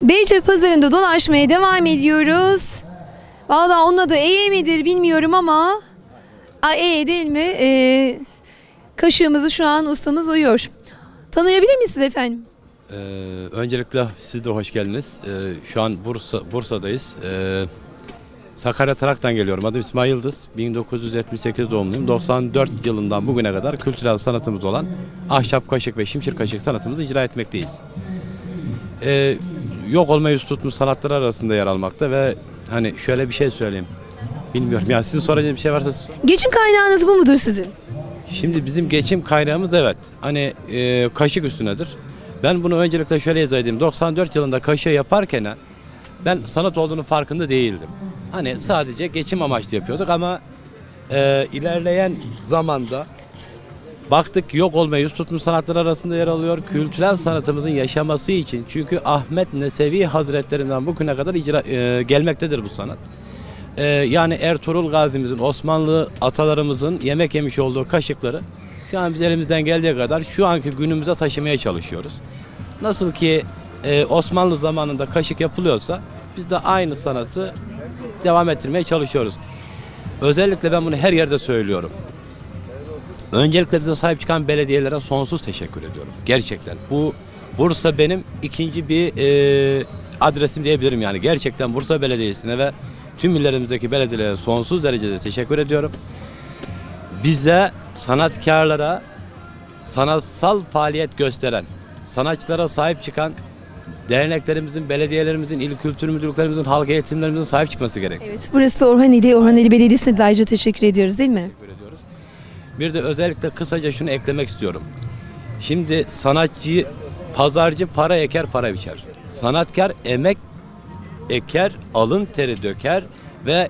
Beyce Pazarı'nda dolaşmaya devam ediyoruz. Vallahi onun adı midir bilmiyorum ama değil mi? Kaşığımızı şu an ustamız uyuyor. Tanıyabilir misiniz efendim? Öncelikle siz de hoş geldiniz. Şu an Bursa'dayız. Sakarya Tarak'tan geliyorum. Adım İsmail Yıldız. 1978 doğumluyum. 94 yılından bugüne kadar kültürel sanatımız olan ahşap kaşık ve şimşir kaşık sanatımızı icra etmekteyiz. Yok olmayı yüz tutmuş sanatlar arasında yer almakta ve hani şöyle bir şey söyleyeyim. Bilmiyorum ya, sizin soracağınız bir şey varsa... Geçim kaynağınız bu mudur sizin? Şimdi bizim geçim kaynağımız evet. Hani kaşık üstünedir. Ben bunu öncelikle şöyle izah edeyim. 94 yılında kaşığı yaparken ben sanat olduğunu farkında değildim. Hani sadece geçim amaçlı yapıyorduk ama ilerleyen zamanda baktık yok olmayı yüz tutmuş sanatlar arasında yer alıyor. Kültürel sanatımızın yaşaması için, çünkü Ahmet Nesevi Hazretlerinden bugüne kadar gelmektedir bu sanat. Yani Ertuğrul Gazi'mizin, Osmanlı atalarımızın yemek yemiş olduğu kaşıkları şu an biz elimizden geldiği kadar şu anki günümüze taşımaya çalışıyoruz. Nasıl ki Osmanlı zamanında kaşık yapılıyorsa biz de aynı sanatı devam ettirmeye çalışıyoruz. Özellikle ben bunu her yerde söylüyorum. Öncelikle bize sahip çıkan belediyelere sonsuz teşekkür ediyorum. Gerçekten. Bu Bursa benim ikinci bir adresim diyebilirim yani. Gerçekten Bursa Belediyesi'ne ve tüm illerimizdeki belediyelere sonsuz derecede teşekkür ediyorum. Bize, sanatkarlara, sanatsal faaliyet gösteren, sanatçılara sahip çıkan derneklerimizin, belediyelerimizin, il kültür müdürlüklerimizin, halk eğitimlerimizin sahip çıkması gerekiyor. Evet, burası Orhaneli Belediyesi'ne de ayrıca teşekkür ediyoruz değil mi? Teşekkür ediyoruz. Bir de özellikle kısaca şunu eklemek istiyorum. Şimdi sanatçı, pazarcı para eker, para biçer. Sanatkar emek eker, alın teri döker ve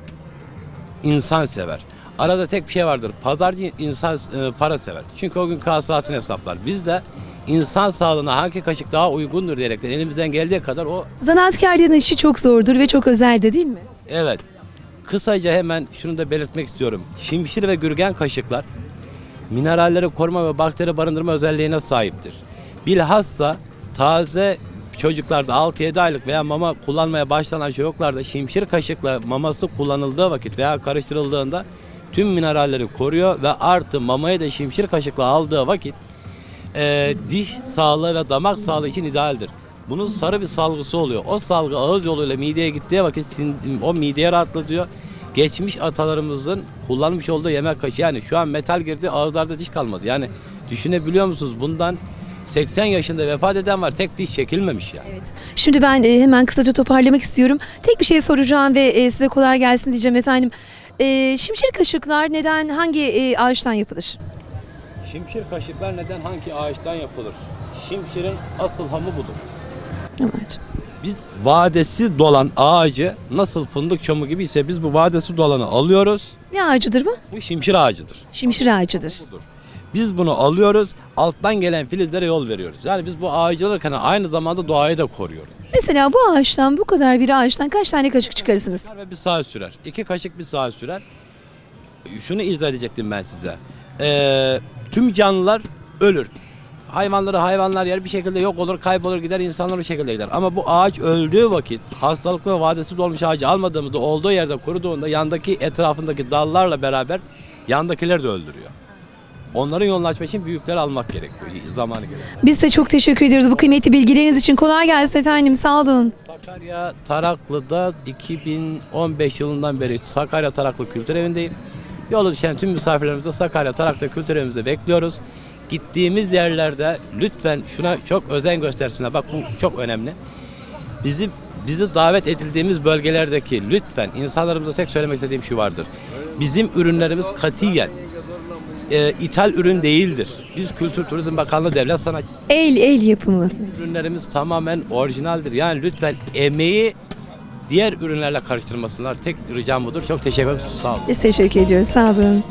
insan sever. Arada tek bir şey vardır. Pazarcı insan para sever. Çünkü o gün hasılatını hesaplar. Biz de insan sağlığına hangi kaşık daha uygundur diyerekten elimizden geldiği kadar o... Zanaatkarlığın işi çok zordur ve çok özeldir değil mi? Evet. Kısaca hemen şunu da belirtmek istiyorum. Şimşir ve gürgen kaşıklar mineralleri koruma ve bakteri barındırma özelliğine sahiptir. Bilhassa taze çocuklarda 6-7 aylık veya mama kullanmaya başlanan çocuklarda şimşir kaşıkla maması kullanıldığı vakit veya karıştırıldığında tüm mineralleri koruyor ve artı mamayı da şimşir kaşıkla aldığı vakit diş sağlığı ve damak sağlığı için idealdir. Bunun sarı bir salgısı oluyor. O salgı ağız yoluyla mideye gittiği vakit o mideye rahatlatıyor. Geçmiş atalarımızın kullanmış olduğu yemek kaşığı, yani şu an metal girdi, ağızlarda diş kalmadı. Yani düşünebiliyor musunuz? Bundan 80 yaşında vefat eden var, tek diş çekilmemiş yani. Evet. Şimdi ben hemen kısaca toparlamak istiyorum. Tek bir şey soracağım ve size kolay gelsin diyeceğim efendim. Şimşir kaşıklar neden, hangi ağaçtan yapılır? Şimşir kaşıklar neden hangi ağaçtan yapılır? Şimşirin asıl hamı budur. Evet. Biz vadesi dolan ağacı nasıl fındık çamı gibi ise biz bu vadesi dolanı alıyoruz. Ne ağacıdır bu? Bu şimşir ağacıdır. Şimşir ağacıdır. Budur. Biz bunu alıyoruz, alttan gelen filizlere yol veriyoruz. Yani biz bu ağacı alırken aynı zamanda doğayı da koruyoruz. Mesela bu ağaçtan, bu kadar bir ağaçtan kaç tane kaşık çıkarırsınız? Ve bir saat sürer. 2 kaşık bir saat sürer. Şunu izah edecektim ben size. Tüm canlılar ölür. Hayvanlar yer, bir şekilde yok olur, kaybolur gider, insanlar o şekilde gider. Ama bu ağaç öldüğü vakit, hastalıklı ve vadesi dolmuş ağacı almadığımızda olduğu yerde kuruduğunda yandaki etrafındaki dallarla beraber yandakileri de öldürüyor. Onların yolunu açmak için büyükleri almak gerekiyor, zamanı gerekiyor. Biz de çok teşekkür ediyoruz bu kıymetli bilgileriniz için. Kolay gelsin efendim, sağ olun. Sakarya Taraklı'da 2015 yılından beri Sakarya Taraklı Kültür Evi'ndeyim. Yolu düşen tüm misafirlerimizi Sakarya Taraklı Kültür Evi'mizde bekliyoruz. Gittiğimiz yerlerde lütfen şuna çok özen göstersinler. Bak bu çok önemli. Bizi davet edildiğimiz bölgelerdeki lütfen insanlarımıza tek söylemek istediğim şu vardır. Bizim ürünlerimiz katiyen ithal ürün değildir. Biz Kültür Turizm Bakanlığı Devlet Sanatçı. El yapımı. Ürünlerimiz tamamen orijinaldir. Yani lütfen emeği diğer ürünlerle karıştırmasınlar. Tek ricam budur. Çok teşekkür ederim. Sağ olun. Biz teşekkür ediyoruz, sağ olun.